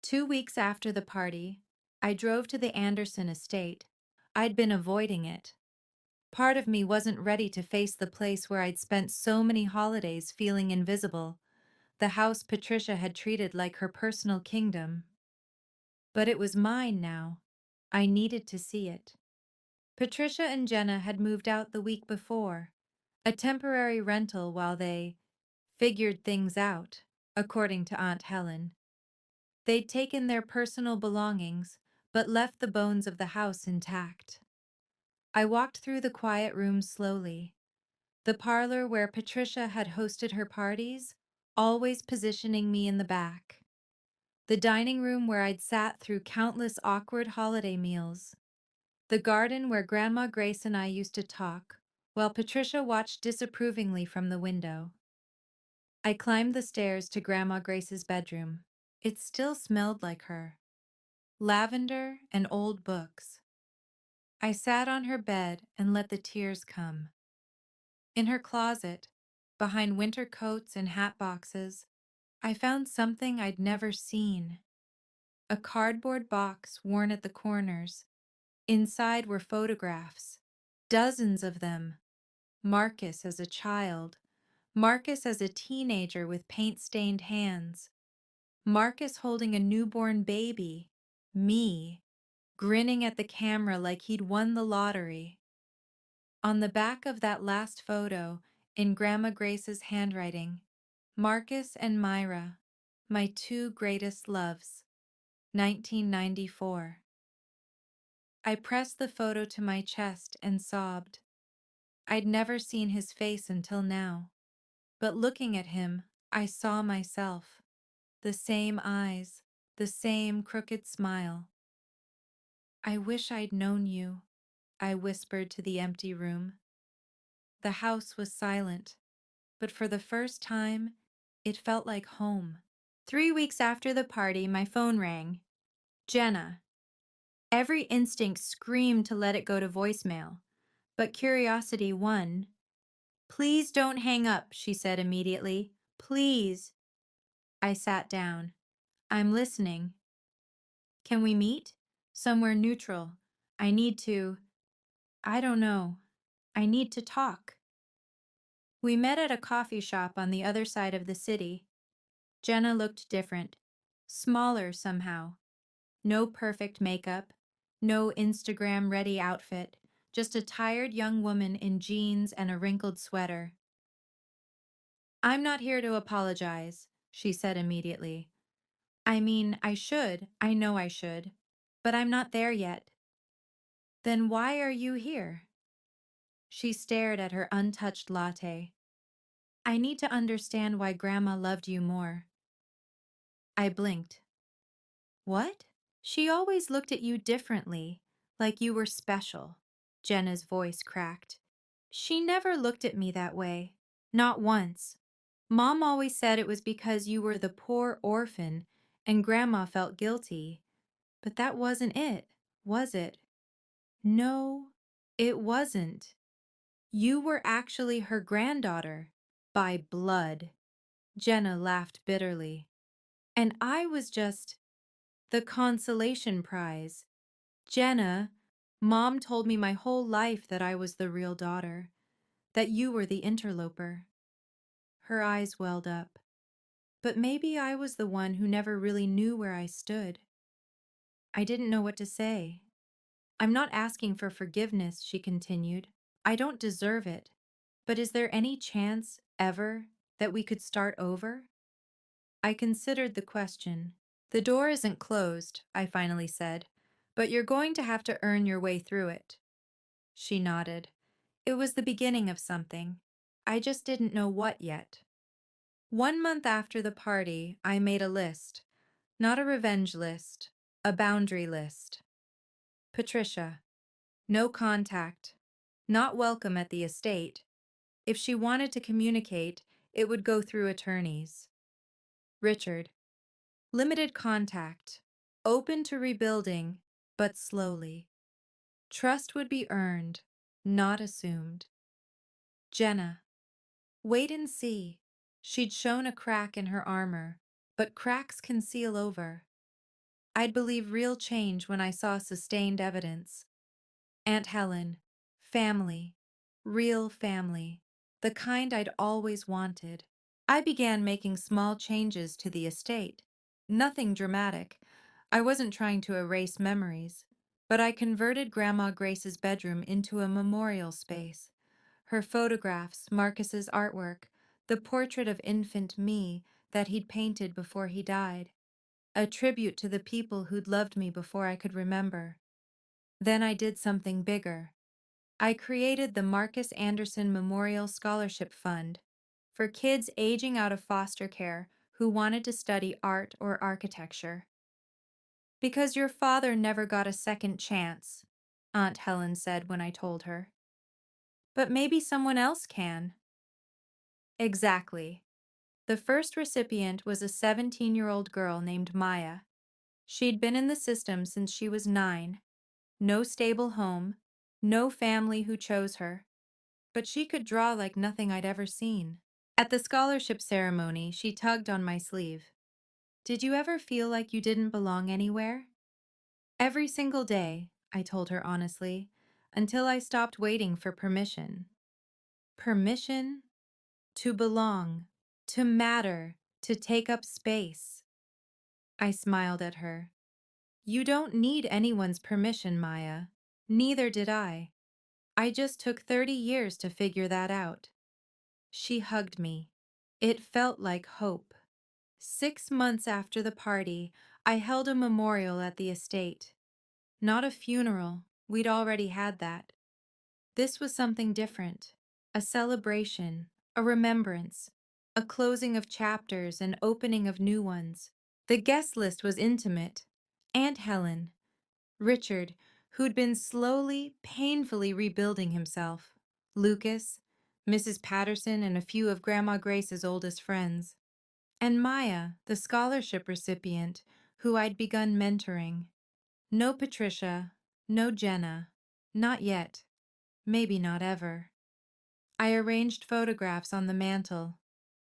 2 weeks after the party, I drove to the Anderson estate. I'd been avoiding it. Part of me wasn't ready to face the place where I'd spent so many holidays feeling invisible, the house Patricia had treated like her personal kingdom. But it was mine now. I needed to see it. Patricia and Jenna had moved out the week before, a temporary rental while they figured things out, according to Aunt Helen. They'd taken their personal belongings, but left the bones of the house intact. I walked through the quiet room slowly. The parlor where Patricia had hosted her parties, always positioning me in the back. The dining room where I'd sat through countless awkward holiday meals. The garden where Grandma Grace and I used to talk, while Patricia watched disapprovingly from the window. I climbed the stairs to Grandma Grace's bedroom. It still smelled like her. Lavender and old books. I sat on her bed and let the tears come. In her closet, behind winter coats and hat boxes, I found something I'd never seen. A cardboard box worn at the corners. Inside were photographs, dozens of them. Marcus as a child, Marcus as a teenager with paint-stained hands, Marcus holding a newborn baby, me, grinning at the camera like he'd won the lottery. On the back of that last photo, in Grandma Grace's handwriting, Marcus and Myra, my two greatest loves, 1994. I pressed the photo to my chest and sobbed. I'd never seen his face until now, but looking at him, I saw myself. The same eyes, the same crooked smile. I wish I'd known you, I whispered to the empty room. The house was silent, but for the first time, it felt like home. 3 weeks after the party, my phone rang. Jenna. Every instinct screamed to let it go to voicemail, but curiosity won. Please don't hang up, she said immediately. Please. I sat down. I'm listening. Can we meet? Somewhere neutral. I need to. I don't know. I need to talk. We met at a coffee shop on the other side of the city. Jenna looked different, smaller somehow. No perfect makeup, no Instagram ready outfit, just a tired young woman in jeans and a wrinkled sweater. I'm not here to apologize, she said immediately. I mean, I know I should, but I'm not there yet. Then why are you here? She stared at her untouched latte. I need to understand why Grandma loved you more. I blinked. What? She always looked at you differently, like you were special. Jenna's voice cracked. She never looked at me that way. Not once. Mom always said it was because you were the poor orphan and Grandma felt guilty. But that wasn't it, was it? No, it wasn't. You were actually her granddaughter. By blood. Jenna laughed bitterly. And I was just the consolation prize. Jenna, Mom told me my whole life that I was the real daughter, that you were the interloper. Her eyes welled up. But maybe I was the one who never really knew where I stood. I didn't know what to say. I'm not asking for forgiveness, she continued. I don't deserve it. But is there any chance, ever, that we could start over? I considered the question. The door isn't closed, I finally said, but you're going to have to earn your way through it. She nodded. It was the beginning of something. I just didn't know what yet. 1 month after the party, I made a list. Not a revenge list, a boundary list. Patricia. No contact. Not welcome at the estate. If she wanted to communicate, it would go through attorneys. Richard. Limited contact. Open to rebuilding, but slowly. Trust would be earned, not assumed. Jenna. Wait and see. She'd shown a crack in her armor, but cracks can seal over. I'd believe real change when I saw sustained evidence. Aunt Helen. Family. Real family. The kind I'd always wanted. I began making small changes to the estate. Nothing dramatic. I wasn't trying to erase memories, but I converted Grandma Grace's bedroom into a memorial space. Her photographs, Marcus's artwork, the portrait of infant me that he'd painted before he died. A tribute to the people who'd loved me before I could remember. Then I did something bigger. I created the Marcus Anderson Memorial Scholarship Fund for kids aging out of foster care who wanted to study art or architecture. Because your father never got a second chance, Aunt Helen said when I told her. But maybe someone else can. Exactly. The first recipient was a 17-year-old girl named Maya. She'd been in the system since she was 9. No stable home, no family who chose her. But she could draw like nothing I'd ever seen. At the scholarship ceremony, she tugged on my sleeve. Did you ever feel like you didn't belong anywhere? Every single day, I told her honestly, until I stopped waiting for permission. Permission? To belong, to matter, to take up space. I smiled at her. You don't need anyone's permission, Maya. Neither did I. I just took 30 years to figure that out. She hugged me. It felt like hope. 6 months after the party, I held a memorial at the estate. Not a funeral, we'd already had that. This was something different. A celebration, a remembrance, a closing of chapters and opening of new ones. The guest list was intimate. Aunt Helen, Richard, who'd been slowly, painfully rebuilding himself, Lucas, Mrs. Patterson, and a few of Grandma Grace's oldest friends, and Maya, the scholarship recipient, who I'd begun mentoring. No Patricia, no Jenna, not yet, maybe not ever. I arranged photographs on the mantel.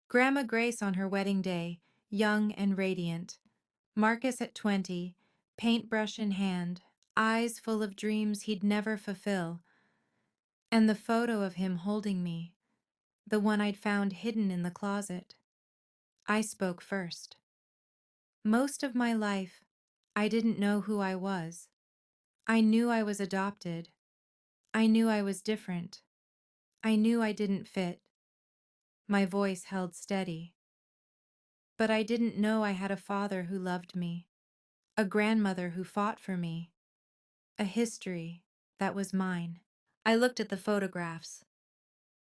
Grandma Grace on her wedding day, young and radiant. Marcus at 20, paintbrush in hand, eyes full of dreams he'd never fulfill. and the photo of him holding me, the one I'd found hidden in the closet. I spoke first. Most of my life, I didn't know who I was. I knew I was adopted. I knew I was different. I knew I didn't fit. My voice held steady. But I didn't know I had a father who loved me, a grandmother who fought for me, a history that was mine. I looked at the photographs.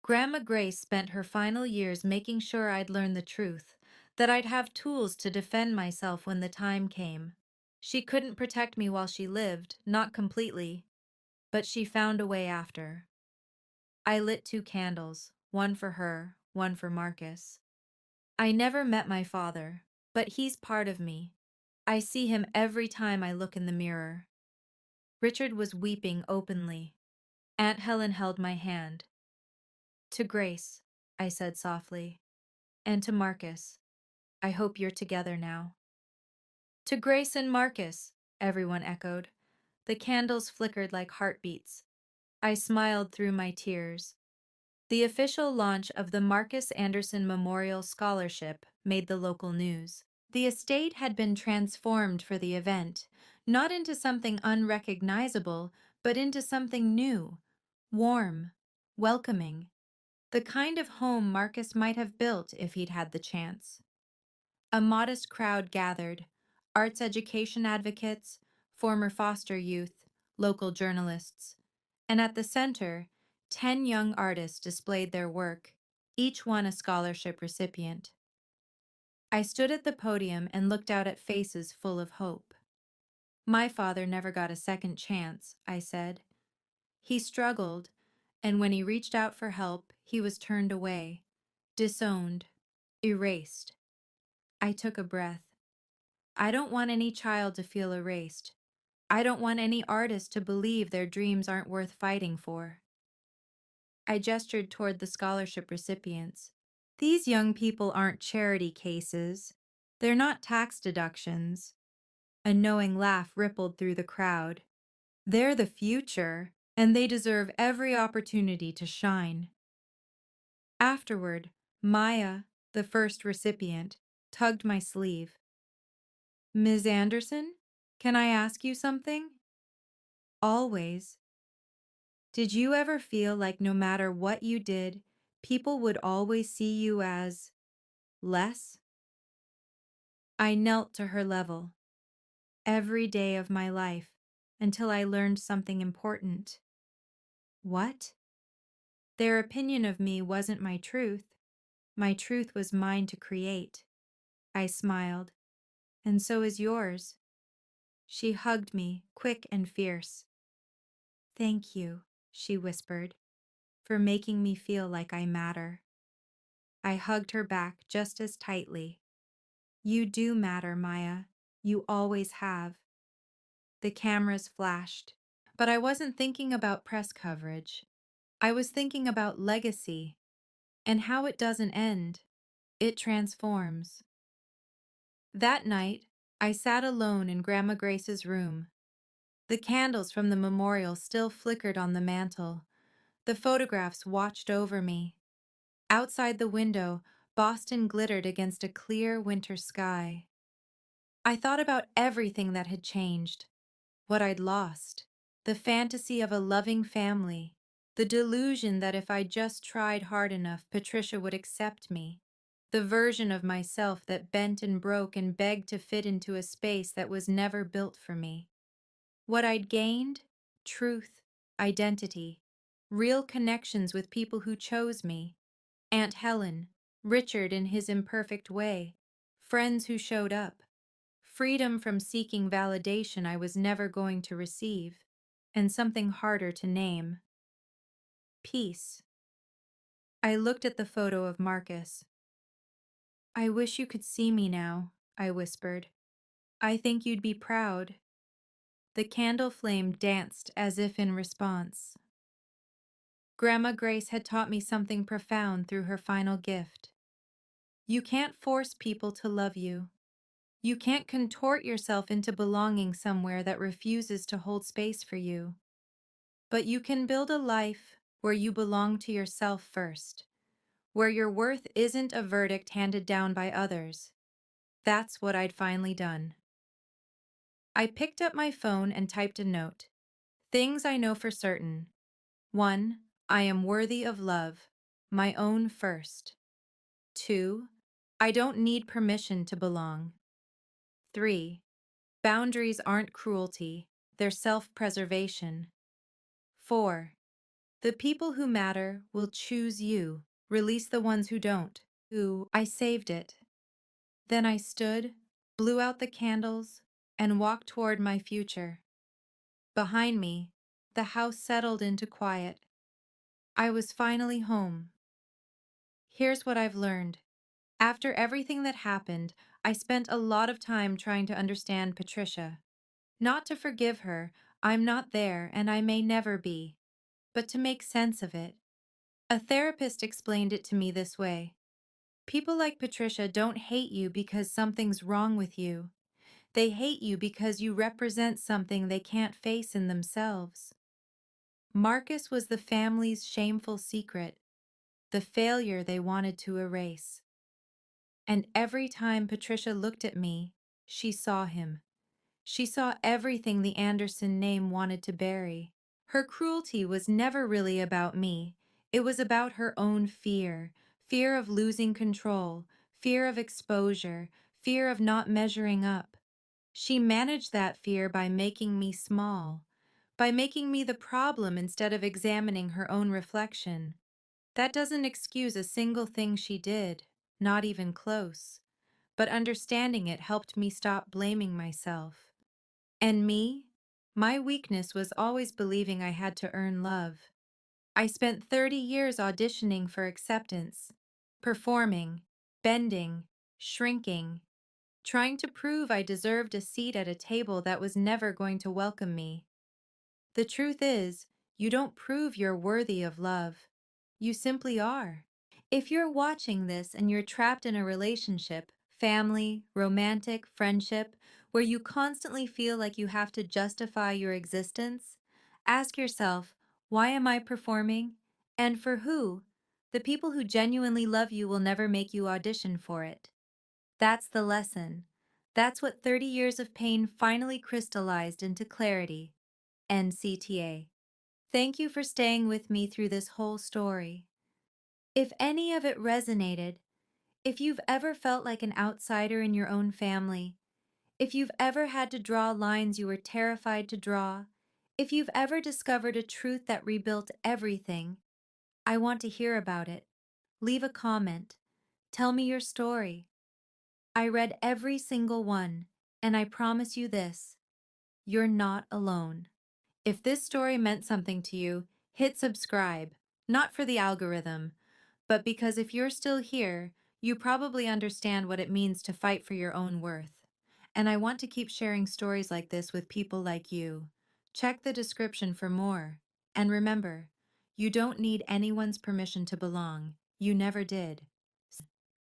Grandma Grace spent her final years making sure I'd learn the truth, that I'd have tools to defend myself when the time came. She couldn't protect me while she lived, not completely, but she found a way after. I lit 2 candles, one for her, one for Marcus. I never met my father, but he's part of me. I see him every time I look in the mirror. Richard was weeping openly. Aunt Helen held my hand. To Grace, I said softly, and to Marcus, I hope you're together now. To Grace and Marcus, everyone echoed. The candles flickered like heartbeats. I smiled through my tears. The official launch of the Marcus Anderson Memorial Scholarship made the local news. The estate had been transformed for the event, not into something unrecognizable, but into something new, warm, welcoming, the kind of home Marcus might have built if he'd had the chance. A modest crowd gathered, arts education advocates, former foster youth, local journalists, and at the center, 10 young artists displayed their work, each one a scholarship recipient. I stood at the podium and looked out at faces full of hope. My father never got a second chance, I said. He struggled, and when he reached out for help, he was turned away, disowned, erased. I took a breath. I don't want any child to feel erased. I don't want any artist to believe their dreams aren't worth fighting for. I gestured toward the scholarship recipients. These young people aren't charity cases. They're not tax deductions. A knowing laugh rippled through the crowd. They're the future, and they deserve every opportunity to shine. Afterward, Maya, the first recipient, tugged my sleeve. Ms. Anderson, can I ask you something? Always. Did you ever feel like no matter what you did, people would always see you as less? I knelt to her level every day of my life until I learned something important. What? Their opinion of me wasn't my truth. My truth was mine to create. I smiled. And so is yours. She hugged me, quick and fierce. Thank you, she whispered, for making me feel like I matter. I hugged her back just as tightly. You do matter, Maya. You always have. The cameras flashed, but I wasn't thinking about press coverage. I was thinking about legacy and how it doesn't end. It transforms. That night, I sat alone in Grandma Grace's room. The candles from the memorial still flickered on the mantel. The photographs watched over me. Outside the window, Boston glittered against a clear winter sky. I thought about everything that had changed, what I'd lost, the fantasy of a loving family, the delusion that if I just tried hard enough, Patricia would accept me, the version of myself that bent and broke and begged to fit into a space that was never built for me. What I'd gained? Truth, identity, real connections with people who chose me. Aunt Helen, Richard in his imperfect way, friends who showed up, freedom from seeking validation I was never going to receive, and something harder to name. Peace. I looked at the photo of Marcus. I wish you could see me now, I whispered. I think you'd be proud. The candle flame danced as if in response. Grandma Grace had taught me something profound through her final gift. You can't force people to love you. You can't contort yourself into belonging somewhere that refuses to hold space for you. But you can build a life where you belong to yourself first, where your worth isn't a verdict handed down by others. That's what I'd finally done. I picked up my phone and typed a note. Things I know for certain. 1. I am worthy of love, my own first. 2. I don't need permission to belong. 3. Boundaries aren't cruelty, they're self-preservation. 4. The people who matter will choose you. Release the ones who don't. I saved it. Then I stood, blew out the candles, and walked toward my future. Behind me, the house settled into quiet. I was finally home. Here's what I've learned. After everything that happened, I spent a lot of time trying to understand Patricia. Not to forgive her, I'm not there and I may never be, but to make sense of it. A therapist explained it to me this way. People like Patricia don't hate you because something's wrong with you. They hate you because you represent something they can't face in themselves. Marcus was the family's shameful secret, the failure they wanted to erase. And every time Patricia looked at me, she saw him. She saw everything the Anderson name wanted to bury. Her cruelty was never really about me. It was about her own fear, fear of losing control, fear of exposure, fear of not measuring up. She managed that fear by making me small, by making me the problem instead of examining her own reflection. That doesn't excuse a single thing she did, not even close. But understanding it helped me stop blaming myself. And me? My weakness was always believing I had to earn love. I spent 30 years auditioning for acceptance, performing, bending, shrinking, trying to prove I deserved a seat at a table that was never going to welcome me. The truth is, you don't prove you're worthy of love. You simply are. If you're watching this and you're trapped in a relationship, family, romantic, friendship, where you constantly feel like you have to justify your existence, ask yourself, why am I performing? And for who? The people who genuinely love you will never make you audition for it. That's the lesson. That's what 30 years of pain finally crystallized into clarity. NCTA. Thank you for staying with me through this whole story. If any of it resonated, if you've ever felt like an outsider in your own family, if you've ever had to draw lines you were terrified to draw, if you've ever discovered a truth that rebuilt everything, I want to hear about it. Leave a comment. Tell me your story. I read every single one, and I promise you this, you're not alone. If this story meant something to you, hit subscribe, not for the algorithm, but because if you're still here, you probably understand what it means to fight for your own worth. And I want to keep sharing stories like this with people like you. Check the description for more. And remember, you don't need anyone's permission to belong. You never did.